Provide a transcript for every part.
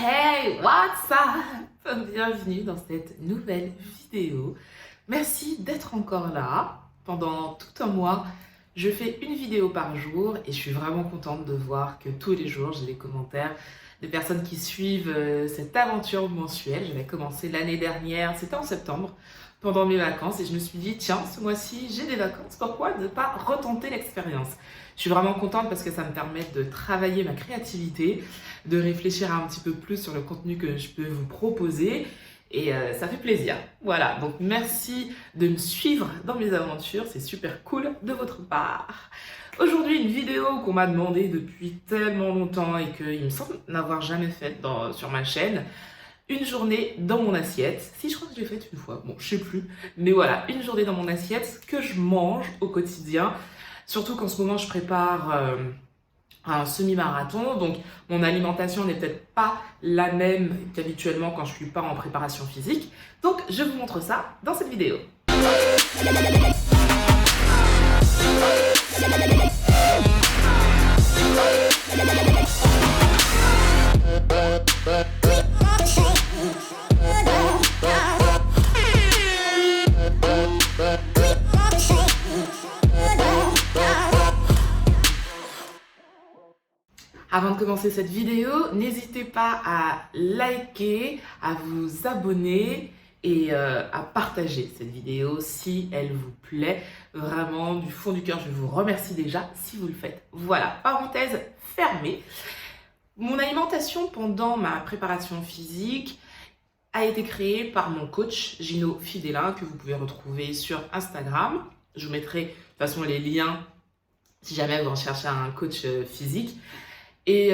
Hey, what's up? Bienvenue dans cette nouvelle vidéo. Merci d'être encore là. Pendant tout un mois, je fais une vidéo par jour et je suis vraiment contente de voir que tous les jours, j'ai des commentaires des personnes qui suivent cette aventure mensuelle. J'avais commencé l'année dernière, c'était en septembre, pendant mes vacances et je me suis dit, tiens, ce mois-ci, j'ai des vacances, pourquoi ne pas retenter l'expérience? Je suis vraiment contente parce que ça me permet de travailler ma créativité, de réfléchir un petit peu plus sur le contenu que je peux vous proposer et ça fait plaisir. Voilà, donc merci de me suivre dans mes aventures, c'est super cool de votre part. Aujourd'hui, une vidéo qu'on m'a demandé depuis tellement longtemps et qu'il me semble n'avoir jamais faite sur ma chaîne. Une journée dans mon assiette. Si, je crois que je l'ai faite une fois, bon, je sais plus. Mais voilà, une journée dans mon assiette que je mange au quotidien. Surtout qu'en ce moment, je prépare un semi-marathon. Donc, mon alimentation n'est peut-être pas la même qu'habituellement quand je suis pas en préparation physique. Donc, je vous montre ça dans cette vidéo. Avant de commencer cette vidéo, n'hésitez pas à liker, à vous abonner et à partager cette vidéo si elle vous plaît. Vraiment, du fond du cœur, je vous remercie déjà si vous le faites. Voilà, parenthèse fermée. Mon alimentation pendant ma préparation physique a été créée par mon coach Gino Fidelin, que vous pouvez retrouver sur Instagram. Je vous mettrai de toute façon les liens si jamais vous recherchez un coach physique. Et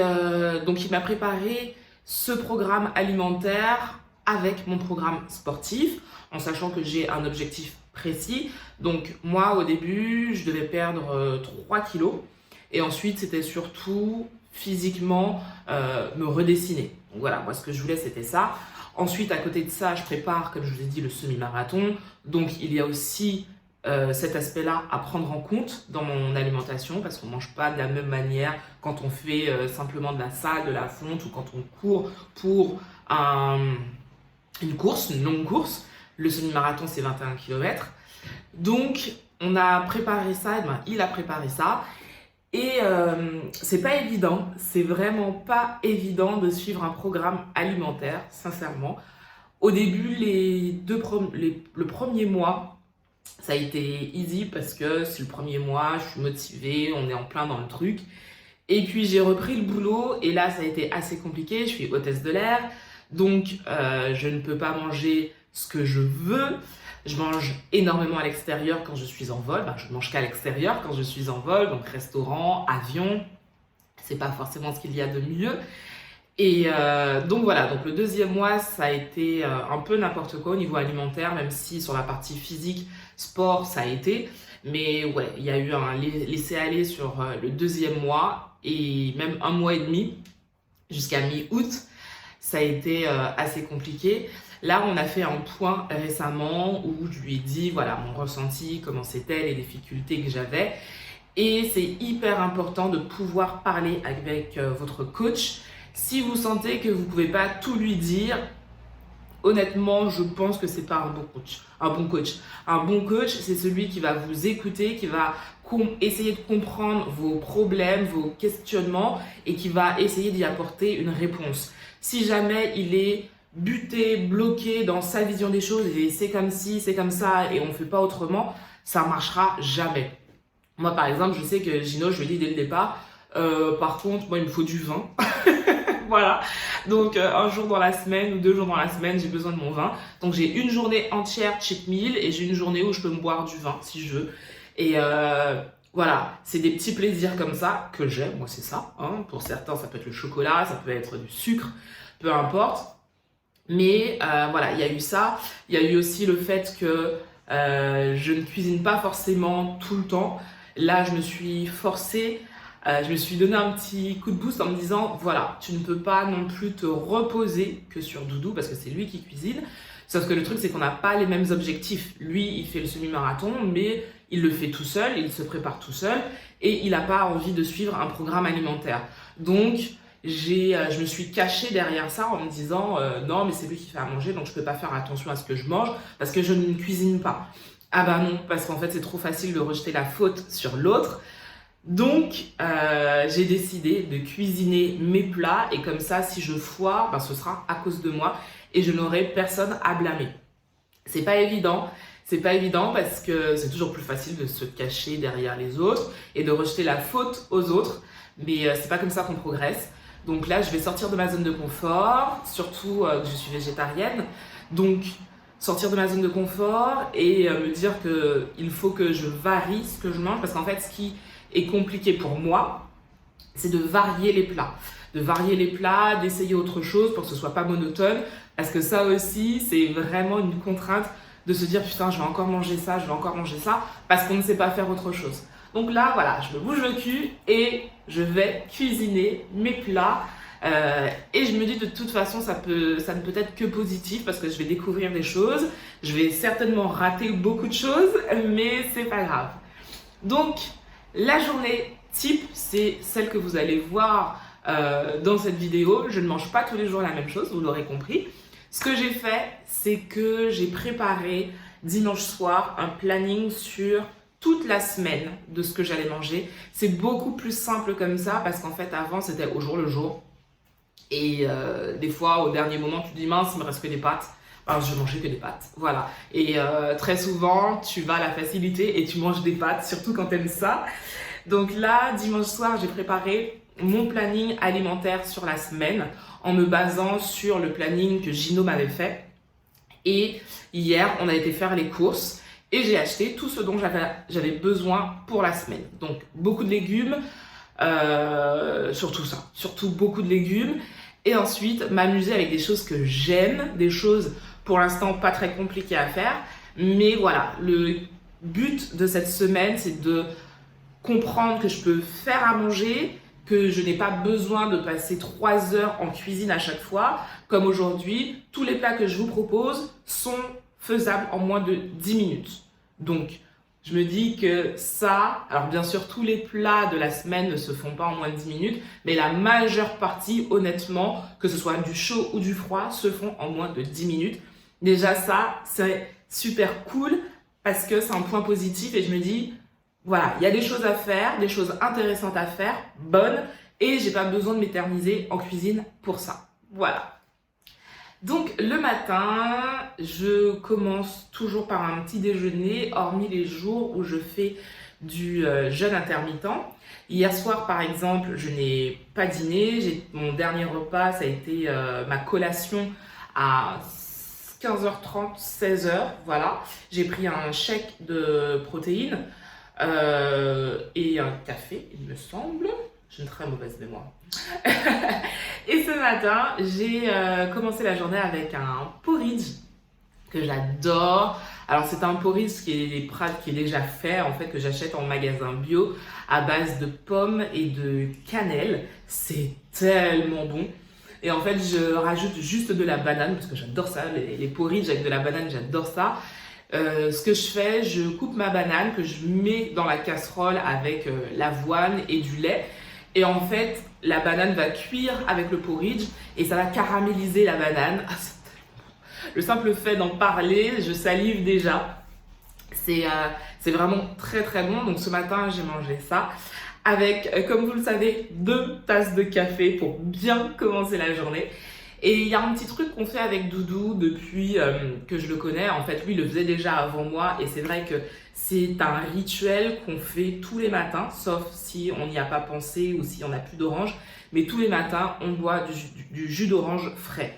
donc il m'a préparé ce programme alimentaire avec mon programme sportif, en sachant que j'ai un objectif précis. Donc moi au début, je devais perdre 3 kilos et ensuite c'était surtout physiquement me redessiner. Donc voilà, moi ce que je voulais c'était ça. Ensuite à côté de ça, je prépare, comme je vous ai dit, le semi-marathon. Donc il y a aussi cet aspect-là à prendre en compte dans mon alimentation parce qu'on ne mange pas de la même manière quand on fait simplement de la salle, de la fonte ou quand on court pour une course, une longue course. Le semi-marathon, c'est 21 km. Donc, on a préparé ça, il a préparé ça. Et c'est pas évident, c'est vraiment pas évident de suivre un programme alimentaire, sincèrement. Au début, le premier mois, ça a été easy parce que c'est le premier mois, je suis motivée, on est en plein dans le truc. Et puis j'ai repris le boulot et là ça a été assez compliqué, je suis hôtesse de l'air, donc je ne peux pas manger ce que je veux. Je mange énormément à l'extérieur quand je suis en vol, je ne mange qu'à l'extérieur quand je suis en vol, donc restaurant, avion, c'est pas forcément ce qu'il y a de mieux. Et donc voilà, donc le deuxième mois, ça a été un peu n'importe quoi au niveau alimentaire, même si sur la partie physique, sport, ça a été. Mais ouais, il y a eu un laisser-aller sur le deuxième mois et même un mois et demi, jusqu'à mi-août, ça a été assez compliqué. Là, on a fait un point récemment où je lui ai dit, voilà, mon ressenti, comment c'était, les difficultés que j'avais. Et c'est hyper important de pouvoir parler avec votre coach. Si vous sentez que vous ne pouvez pas tout lui dire, honnêtement, je pense que c'est pas un bon coach. Un bon coach, c'est celui qui va vous écouter, qui va essayer de comprendre vos problèmes, vos questionnements et qui va essayer d'y apporter une réponse. Si jamais il est buté, bloqué dans sa vision des choses et c'est comme ci, c'est comme ça et on ne fait pas autrement, ça ne marchera jamais. Moi, par exemple, je sais que Gino, je lui ai dit dès le départ, par contre, moi, il me faut du vin. Voilà, donc un jour dans la semaine ou 2 jours dans la semaine, j'ai besoin de mon vin. Donc j'ai une journée entière cheat meal et j'ai une journée où je peux me boire du vin si je veux. Et voilà, c'est des petits plaisirs comme ça que j'aime, moi c'est ça. Hein. Pour certains, ça peut être le chocolat, ça peut être du sucre, peu importe. Mais voilà, il y a eu ça. Il y a eu aussi le fait que je ne cuisine pas forcément tout le temps. Là, je me suis forcée. Je me suis donné un petit coup de boost en me disant, voilà, tu ne peux pas non plus te reposer que sur Doudou parce que c'est lui qui cuisine. Sauf que le truc, c'est qu'on n'a pas les mêmes objectifs. Lui, il fait le semi-marathon, mais il le fait tout seul, il se prépare tout seul et il n'a pas envie de suivre un programme alimentaire. Donc, je me suis cachée derrière ça en me disant non mais c'est lui qui fait à manger donc je peux pas faire attention à ce que je mange parce que je ne cuisine pas. Ah bah non, parce qu'en fait c'est trop facile de rejeter la faute sur l'autre. Donc j'ai décidé de cuisiner mes plats et comme ça si je foire, ben, ce sera à cause de moi et je n'aurai personne à blâmer. C'est pas évident. C'est pas évident parce que c'est toujours plus facile de se cacher derrière les autres et de rejeter la faute aux autres. Mais c'est pas comme ça qu'on progresse. Donc là, je vais sortir de ma zone de confort, surtout que je suis végétarienne. Donc sortir de ma zone de confort et me dire qu'il faut que je varie ce que je mange parce qu'en fait, ce qui est compliqué pour moi, c'est de varier les plats. De varier les plats, d'essayer autre chose pour que ce soit pas monotone. Parce que ça aussi, c'est vraiment une contrainte de se dire putain, je vais encore manger ça, je vais encore manger ça, parce qu'on ne sait pas faire autre chose. Donc là, voilà, je me bouge le cul et je vais cuisiner mes plats. Et je me dis de toute façon, ça ne peut être que positif parce que je vais découvrir des choses. Je vais certainement rater beaucoup de choses, mais c'est pas grave. Donc, la journée type, c'est celle que vous allez voir dans cette vidéo. Je ne mange pas tous les jours la même chose, vous l'aurez compris. Ce que j'ai fait, c'est que j'ai préparé dimanche soir un planning sur toute la semaine de ce que j'allais manger. C'est beaucoup plus simple comme ça parce qu'en fait, avant, c'était au jour le jour. Et des fois, au dernier moment, tu te dis mince, il me reste que des pâtes. Alors, je vais manger que des pâtes. Voilà. Et très souvent, tu vas à la facilité et tu manges des pâtes, surtout quand tu aimes ça. Donc là, dimanche soir, j'ai préparé mon planning alimentaire sur la semaine en me basant sur le planning que Gino m'avait fait. Et hier, on a été faire les courses et j'ai acheté tout ce dont j'avais besoin pour la semaine. Donc, beaucoup de légumes, surtout ça, surtout beaucoup de légumes. Et ensuite, m'amuser avec des choses que j'aime, des choses pour l'instant pas très compliquées à faire. Mais voilà, le but de cette semaine, c'est de comprendre que je peux faire à manger, que je n'ai pas besoin de passer 3 heures en cuisine à chaque fois. Comme aujourd'hui, tous les plats que je vous propose sont faisables en moins de 10 minutes. Donc, je me dis que ça, alors bien sûr, tous les plats de la semaine ne se font pas en moins de 10 minutes, mais la majeure partie, honnêtement, que ce soit du chaud ou du froid, se font en moins de 10 minutes. Déjà ça, c'est super cool parce que c'est un point positif et je me dis, voilà, il y a des choses à faire, des choses intéressantes à faire, bonnes, et j'ai pas besoin de m'éterniser en cuisine pour ça. Voilà. Donc le matin, je commence toujours par un petit déjeuner, hormis les jours où je fais du jeûne intermittent. Hier soir, par exemple, je n'ai pas dîné. Mon dernier repas, ça a été ma collation à 15h30, 16h. Voilà. J'ai pris un shake de protéines et un café, il me semble. J'ai une très mauvaise mémoire. Et ce matin, j'ai commencé la journée avec un porridge que j'adore. Alors c'est un porridge qui est déjà fait, en fait, que j'achète en magasin bio à base de pommes et de cannelle. C'est tellement bon. Et en fait, je rajoute juste de la banane parce que j'adore ça, les porridge avec de la banane, j'adore ça. Ce que je fais, je coupe ma banane que je mets dans la casserole avec l'avoine et du lait. Et en fait, la banane va cuire avec le porridge et ça va caraméliser la banane. Ah, le simple fait d'en parler, je salive déjà. C'est vraiment très très bon. Donc ce matin, j'ai mangé ça avec, comme vous le savez, 2 tasses de café pour bien commencer la journée. Et il y a un petit truc qu'on fait avec Doudou depuis que je le connais. En fait, lui, il le faisait déjà avant moi. Et c'est vrai que c'est un rituel qu'on fait tous les matins, sauf si on n'y a pas pensé ou si on n'a plus d'orange. Mais tous les matins, on boit du jus d'orange frais.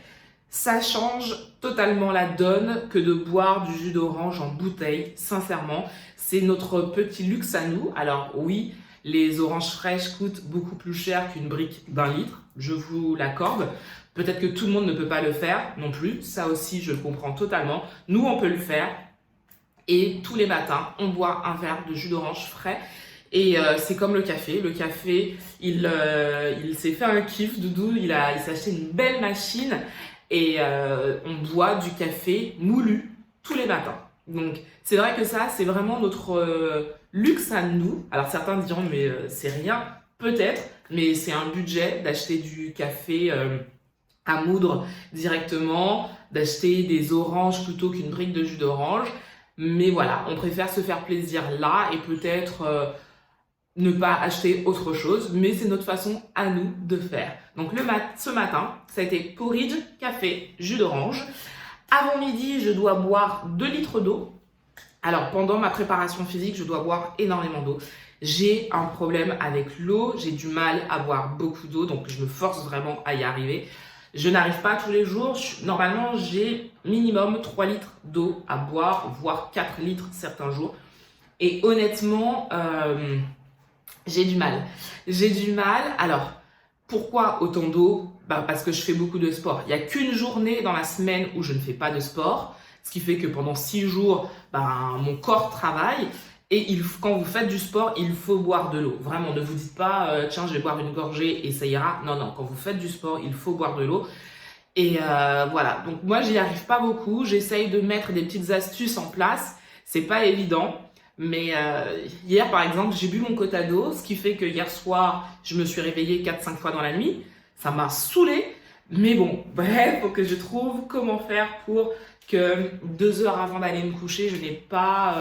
Ça change totalement la donne que de boire du jus d'orange en bouteille, sincèrement. C'est notre petit luxe à nous. Alors oui, les oranges fraîches coûtent beaucoup plus cher qu'une brique d'1 litre, je vous l'accorde. Peut-être que tout le monde ne peut pas le faire non plus, ça aussi je le comprends totalement. Nous on peut le faire et tous les matins on boit un verre de jus d'orange frais. Et c'est comme le café. Le café, il s'est fait un kiff, Doudou, il s'est acheté une belle machine et on boit du café moulu tous les matins. Donc c'est vrai que ça, c'est vraiment notre luxe à nous. Alors certains diront mais c'est rien, peut-être, mais c'est un budget d'acheter du café à moudre directement, d'acheter des oranges plutôt qu'une brique de jus d'orange. Mais voilà, on préfère se faire plaisir là et peut-être ne pas acheter autre chose, mais c'est notre façon à nous de faire. Donc ce matin, ça a été porridge, café, jus d'orange. Avant midi, je dois boire 2 litres d'eau. Alors pendant ma préparation physique, je dois boire énormément d'eau. J'ai un problème avec l'eau, j'ai du mal à boire beaucoup d'eau, donc je me force vraiment à y arriver. Je n'arrive pas tous les jours. Normalement, j'ai minimum 3 litres d'eau à boire, voire 4 litres certains jours. Et honnêtement, j'ai du mal. J'ai du mal. Alors, pourquoi autant d'eau? Parce que je fais beaucoup de sport. Il n'y a qu'une journée dans la semaine où je ne fais pas de sport. Ce qui fait que pendant 6 jours, mon corps travaille. Et quand vous faites du sport, il faut boire de l'eau. Vraiment, ne vous dites pas, tiens, je vais boire une gorgée et ça ira. Non, non, quand vous faites du sport, il faut boire de l'eau. Et voilà, donc moi, j'y arrive pas beaucoup. J'essaye de mettre des petites astuces en place. C'est pas évident. Mais hier, par exemple, j'ai bu mon quota d'eau, ce qui fait que hier soir, je me suis réveillée 4-5 fois dans la nuit. Ça m'a saoulée. Mais bon, bref, faut que je trouve comment faire pour que 2 heures avant d'aller me coucher, je n'ai pas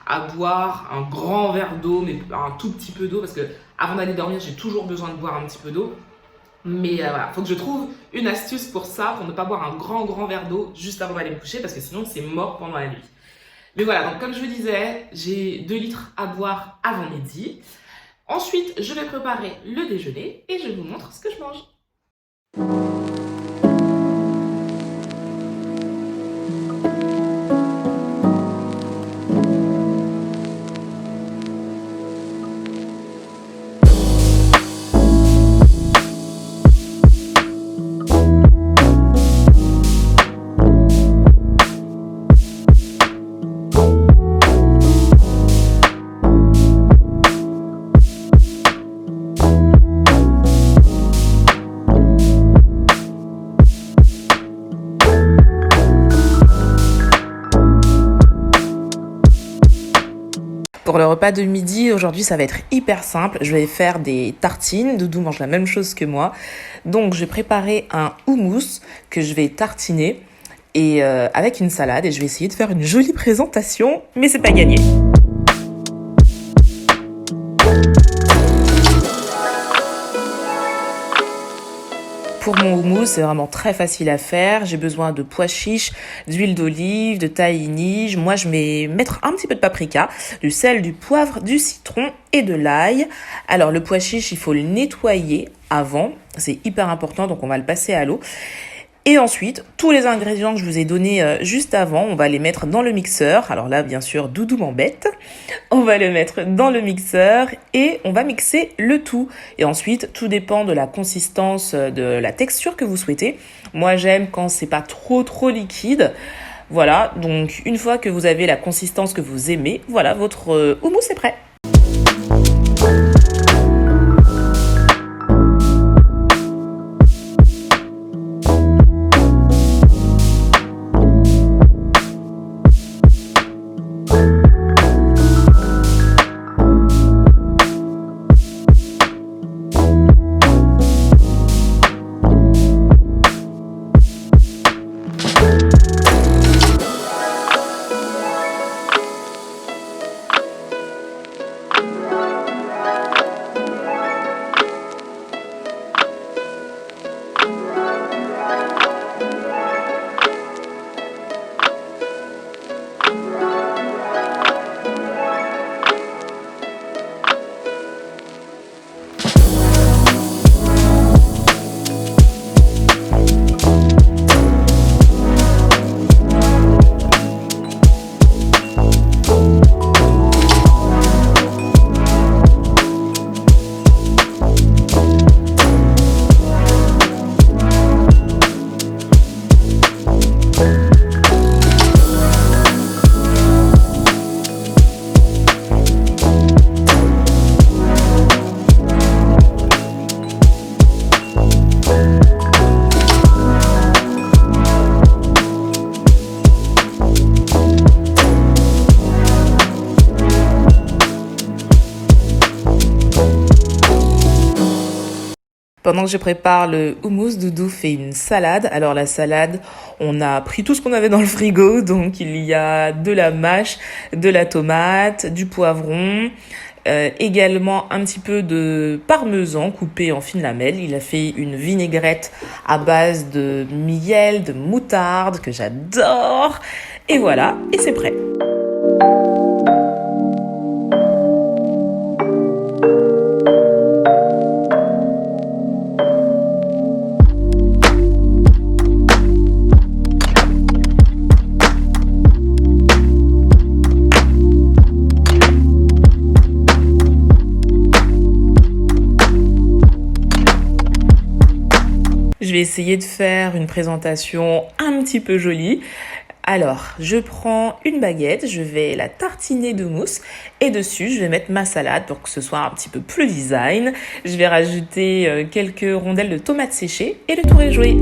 à boire un grand verre d'eau, mais un tout petit peu d'eau, parce que avant d'aller dormir, j'ai toujours besoin de boire un petit peu d'eau. Mais voilà, faut que je trouve une astuce pour ça, pour ne pas boire un grand verre d'eau juste avant d'aller me coucher, parce que sinon c'est mort pendant la nuit. Mais voilà, donc comme je vous disais, j'ai 2 litres à boire avant midi. Ensuite, je vais préparer le déjeuner et je vous montre ce que je mange. Pour le repas de midi, aujourd'hui, ça va être hyper simple. Je vais faire des tartines. Doudou mange la même chose que moi. Donc, je vais préparer un houmous que je vais tartiner et avec une salade. Et je vais essayer de faire une jolie présentation, mais c'est pas gagné. Pour mon houmous, c'est vraiment très facile à faire. J'ai besoin de pois chiches, d'huile d'olive, de tahini. Moi, je vais mettre un petit peu de paprika, du sel, du poivre, du citron et de l'ail. Alors, le pois chiche, il faut le nettoyer avant. C'est hyper important, donc on va le passer à l'eau. Et ensuite, tous les ingrédients que je vous ai donnés juste avant, on va les mettre dans le mixeur. Alors là, bien sûr, Doudou m'embête. On va le mettre dans le mixeur et on va mixer le tout. Et ensuite, tout dépend de la consistance, de la texture que vous souhaitez. Moi, j'aime quand c'est pas trop liquide. Voilà, donc une fois que vous avez la consistance que vous aimez, voilà, votre houmous est prêt. Pendant que je prépare le houmous, Doudou fait une salade. Alors la salade, on a pris tout ce qu'on avait dans le frigo. Donc il y a de la mâche, de la tomate, du poivron, également un petit peu de parmesan coupé en fines lamelles. Il a fait une vinaigrette à base de miel, de moutarde que j'adore. Et voilà, et c'est prêt. Je vais essayer de faire une présentation un petit peu jolie. Alors, je prends une baguette, je vais la tartiner de mousse et dessus, je vais mettre ma salade pour que ce soit un petit peu plus design. Je vais rajouter quelques rondelles de tomates séchées et le tour est joué.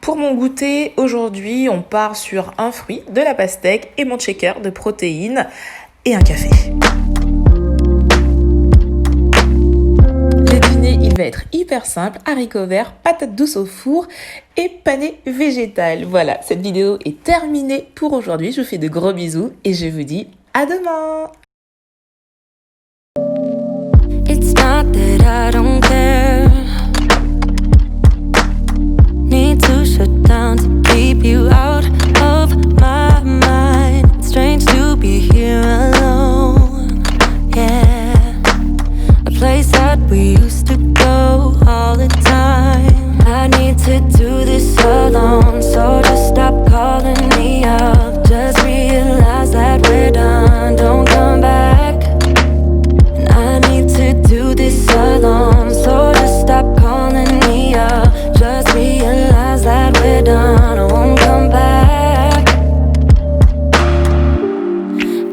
Pour mon goûter, aujourd'hui, on part sur un fruit, de la pastèque et mon shaker de protéines et un café. Le dîner, il va être hyper simple, haricots verts, patates douces au four et pané végétal. Voilà, cette vidéo est terminée pour aujourd'hui. Je vous fais de gros bisous et je vous dis à demain. It's not that I don't care. Need to shut down to keep you out of my mind. It's strange to be here alone. Yeah, a place that we used to go all the time. I need to do this alone, so just stop calling me up. Just realize that we're done, don't come back. And I need to do this alone, so just stop calling me up. Just realize that we're done, I won't come back.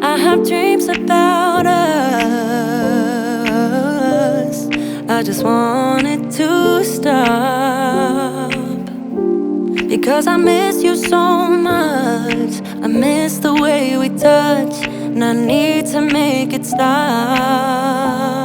I have dreams about us, I just want it to stop. Because I miss you so much, I miss the way we touch, and I need to make it stop.